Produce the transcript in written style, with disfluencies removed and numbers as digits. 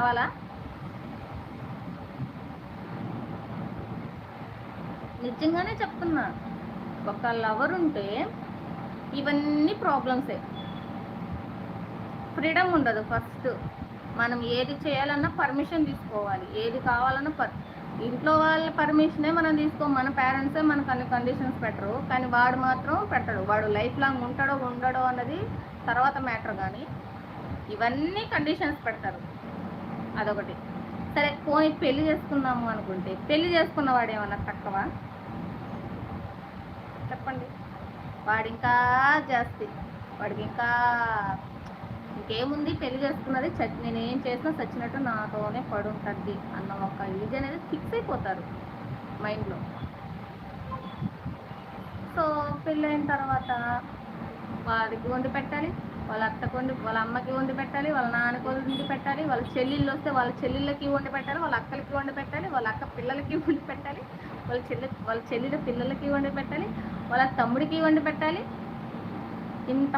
కావాలా? నిజంగానే చెప్తున్నా. ఒక లవర్ ఉంటే ఇవన్నీ ప్రాబ్లమ్సే. ఫ్రీడమ్ ఉండదు. ఫస్ట్ మనం ఏది చేయాలన్నా పర్మిషన్ తీసుకోవాలి, ఏది కావాలన్నా ఇంట్లో వాళ్ళ పర్మిషనే మనం తీసుకోం. మన పేరెంట్సే మనకు అన్ని కండిషన్స్ పెట్టరు, కానీ వాడు మాత్రం పెట్టడు. వాడు లైఫ్ లాంగ్ ఉంటాడో ఉండడో అన్నది తర్వాత మ్యాటర్, కానీ ఇవన్నీ కండిషన్స్ పెడతారు. అదొకటి. సరే పోనీ పెళ్లి చేసుకున్నాము అనుకుంటే, పెళ్లి చేసుకున్న వాడు ఏమన్నా తక్కువ చెప్పండి? వాడు ఇంకా జాస్తి, వాడికి ఇంకా ఇంకేముంది, పెళ్లి చేసుకున్నది నేను ఏం చేసినా చచ్చినట్టు నాతోనే పడుంటుంది అన్న ఒక ఇది అనేది ఫిక్స్ అయిపోతారు మైండ్లో. సో పెళ్ళైన తర్వాత వాడికి వండి పెట్టాలి, వాళ్ళ అత్తకు వండి, వాళ్ళ అమ్మకి వండి పెట్టాలి, వాళ్ళ నాన్నకి వండి పెట్టాలి, వాళ్ళ చెల్లెళ్ళు వస్తే వాళ్ళ చెల్లెళ్ళకి వండి పెట్టాలి, వాళ్ళ అక్కలకి వండి పెట్టాలి, వాళ్ళ అక్క పిల్లలకి వండి పెట్టాలి, వాళ్ళ చెల్లెల పిల్లలకి వండి పెట్టాలి, వాళ్ళ తమ్ముడికి వండి పెట్టాలి. ఇంత